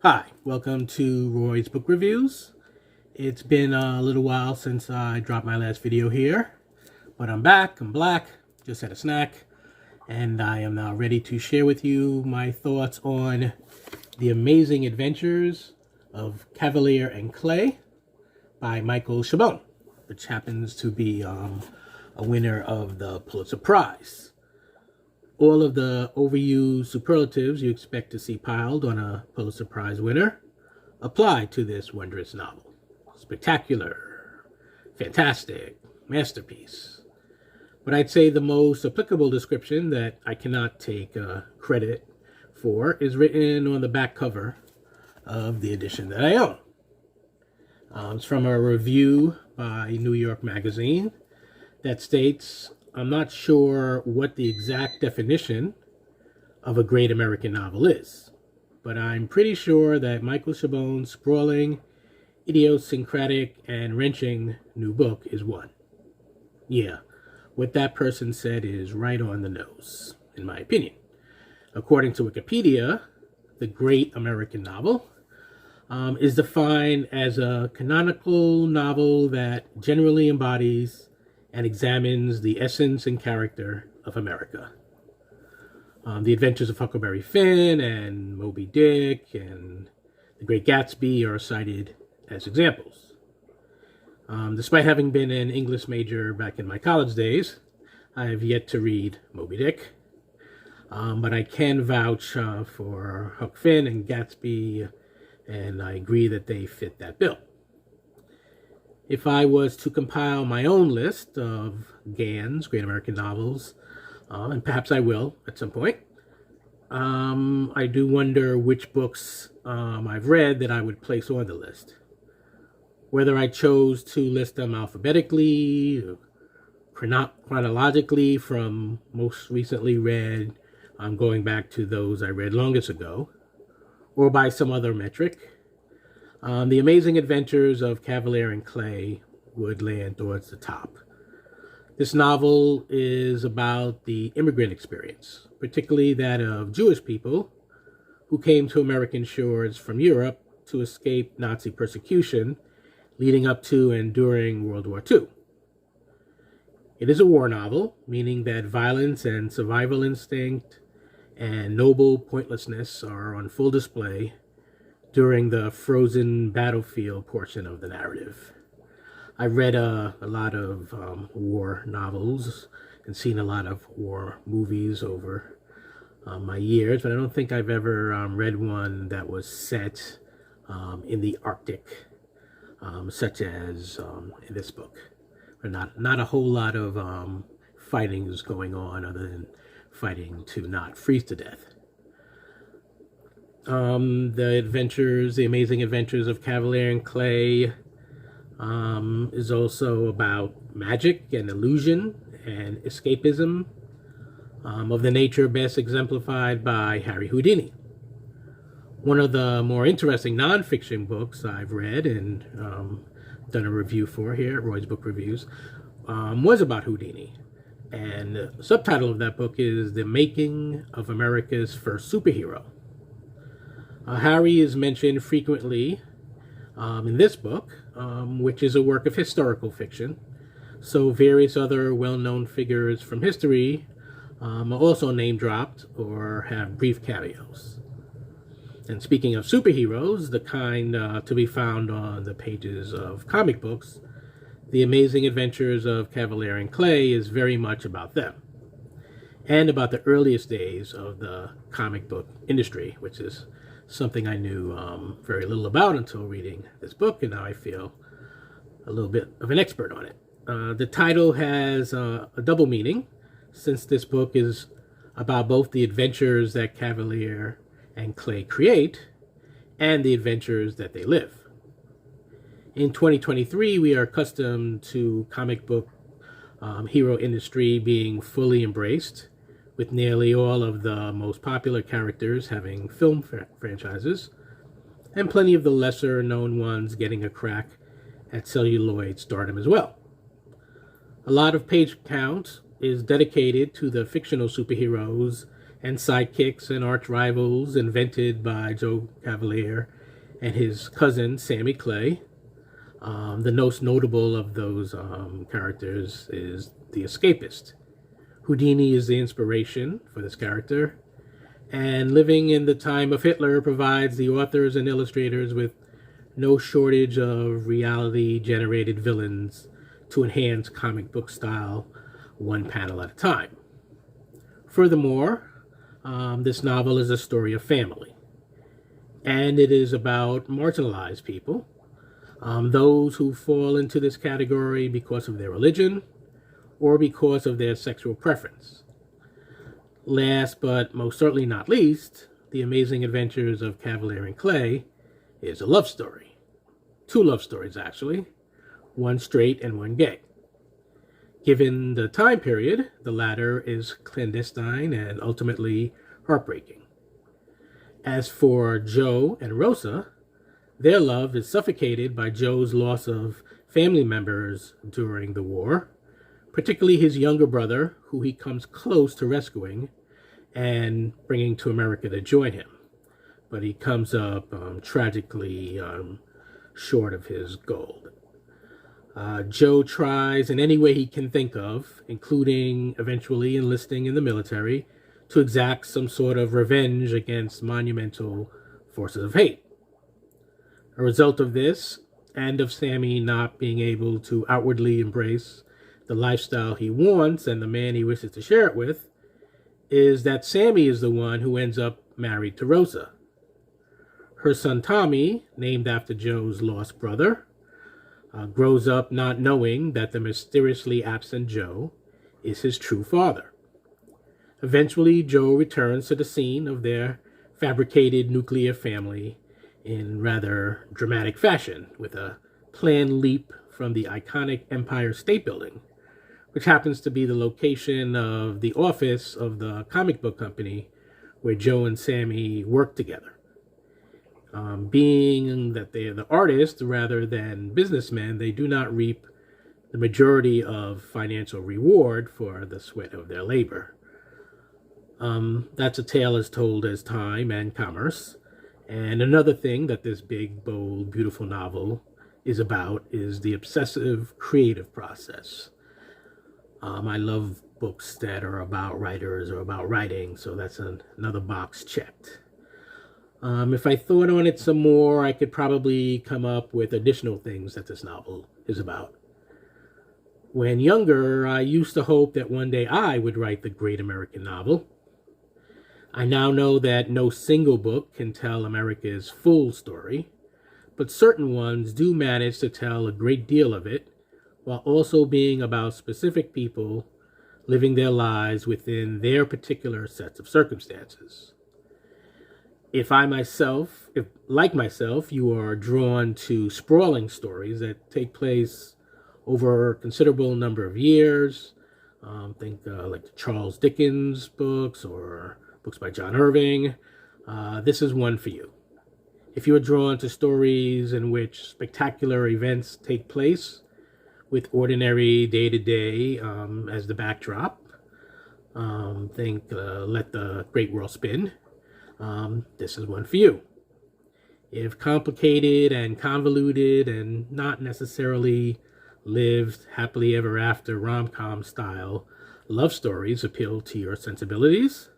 Hi, welcome to Roy's Book Reviews. It's been a little while since I dropped my last video here, but I'm back, I'm black, just had a snack, and I am now ready to share with you my thoughts on The Amazing Adventures of Kavalier and Clay by Michael Chabon, which happens to be a winner of the Pulitzer Prize. All of the overused superlatives you expect to see piled on a Pulitzer Prize winner apply to this wondrous novel. Spectacular, fantastic, masterpiece. But I'd say the most applicable description that I cannot take credit for is written on the back cover of the edition that I own. It's from a review by New York Magazine that states, "I'm not sure what the exact definition of a great American novel is, but I'm pretty sure that Michael Chabon's sprawling, idiosyncratic, and wrenching new book is one." Yeah, what that person said is right on the nose, in my opinion. According to Wikipedia, the great American novel is defined as a canonical novel that generally embodies and examines the essence and character of America. The Adventures of Huckleberry Finn and Moby Dick and The Great Gatsby are cited as examples. Despite having been an English major back in my college days, I have yet to read Moby Dick, but I can vouch for Huck Finn and Gatsby, and I agree that they fit that bill. If I was to compile my own list of GAN's, Great American Novels, and perhaps I will at some point, I do wonder which books I've read that I would place on the list. Whether I chose to list them alphabetically, chronologically from most recently read, going back to those I read longest ago, or by some other metric. The Amazing Adventures of Kavalier and Clay would land towards the top. This novel is about the immigrant experience, particularly that of Jewish people who came to American shores from Europe to escape Nazi persecution leading up to and during World War II. It is a war novel, meaning that violence and survival instinct and noble pointlessness are on full display during the frozen battlefield portion of the narrative. I've read a lot of war novels and seen a lot of war movies over my years, but I don't think I've ever read one that was set in the Arctic, such as in this book. But not a whole lot of fighting is going on other than fighting to not freeze to death. The Amazing Adventures of Kavalier and Clay is also about magic and illusion and escapism of the nature best exemplified by Harry Houdini. One of the more interesting nonfiction books I've read and done a review for here at Roy's Book Reviews was about Houdini. And the subtitle of that book is The Making of America's First Superhero. Harry is mentioned frequently in this book, which is a work of historical fiction. So various other well-known figures from history are also name-dropped or have brief cameos. And speaking of superheroes, the kind to be found on the pages of comic books, The Amazing Adventures of Kavalier and Clay is very much about them, and about the earliest days of the comic book industry, which is something I knew very little about until reading this book, and now I feel a little bit of an expert on it. The title has a double meaning, since this book is about both the adventures that Kavalier and Clay create and the adventures that they live. In 2023, we are accustomed to comic book hero industry being fully embraced, with nearly all of the most popular characters having film franchises, and plenty of the lesser-known ones getting a crack at celluloid stardom as well. A lot of page count is dedicated to the fictional superheroes and sidekicks and arch rivals invented by Joe Kavalier and his cousin Sammy Clay. The most notable of those characters is the escapist. Houdini is the inspiration for this character, and living in the time of Hitler provides the authors and illustrators with no shortage of reality-generated villains to enhance comic book style one panel at a time. Furthermore, this novel is a story of family, and it is about marginalized people, those who fall into this category because of their religion or because of their sexual preference. Last but most certainly not least, The Amazing Adventures of Kavalier and Clay is a love story. Two love stories, actually, one straight and one gay. Given the time period, the latter is clandestine and ultimately heartbreaking. As for Joe and Rosa, their love is suffocated by Joe's loss of family members during the war, particularly his younger brother, who he comes close to rescuing and bringing to America to join him. But he comes up tragically short of his goal. Joe tries in any way he can think of, including eventually enlisting in the military, to exact some sort of revenge against monumental forces of hate. A result of this, and of Sammy not being able to outwardly embrace the lifestyle he wants and the man he wishes to share it with, is that Sammy is the one who ends up married to Rosa. Her son Tommy, named after Joe's lost brother, grows up not knowing that the mysteriously absent Joe is his true father. Eventually, Joe returns to the scene of their fabricated nuclear family in rather dramatic fashion, with a planned leap from the iconic Empire State Building, which happens to be the location of the office of the comic book company where Joe and Sammy work together. Being that they are the artists rather than businessmen, they do not reap the majority of financial reward for the sweat of their labor. That's a tale as told as time and commerce. And another thing that this big, bold, beautiful novel is about is the obsessive creative process. I love books that are about writers or about writing, so that's another box checked. If I thought on it some more, I could probably come up with additional things that this novel is about. When younger, I used to hope that one day I would write the great American novel. I now know that no single book can tell America's full story, but certain ones do manage to tell a great deal of it, while also being about specific people living their lives within their particular sets of circumstances. If like myself, you are drawn to sprawling stories that take place over a considerable number of years, think like the Charles Dickens books or books by John Irving, this is one for you. If you are drawn to stories in which spectacular events take place with ordinary day-to-day as the backdrop, think Let the Great World Spin, this is one for you. If complicated and convoluted and not necessarily lived happily ever after rom-com style love stories appeal to your sensibilities,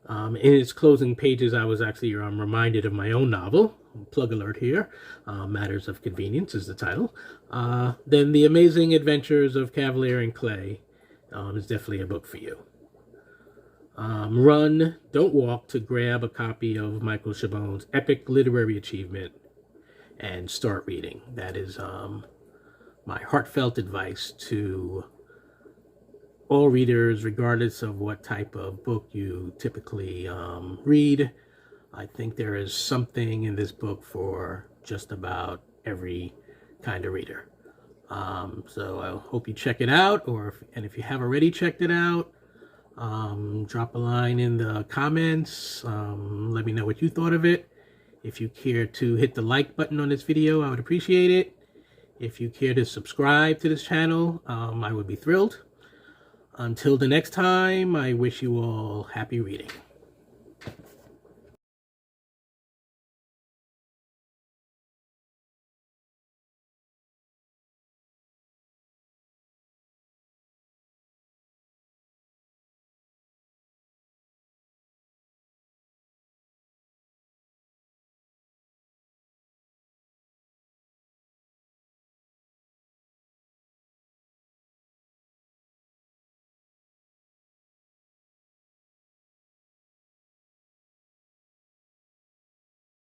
in its closing pages, I was actually reminded of my own novel, plug alert here, Matters of Convenience is the title, then The Amazing Adventures of Kavalier and Clay is definitely a book for you. Run, don't walk to grab a copy of Michael Chabon's epic literary achievement and start reading. That is my heartfelt advice to all readers, regardless of what type of book you typically read. I think there is something in this book for just about every kind of reader. So I hope you check it out, and if you have already checked it out, drop a line in the comments. Let me know what you thought of it. If you care to hit the like button on this video, I would appreciate it. If you care to subscribe to this channel, I would be thrilled. Until the next time, I wish you all happy reading.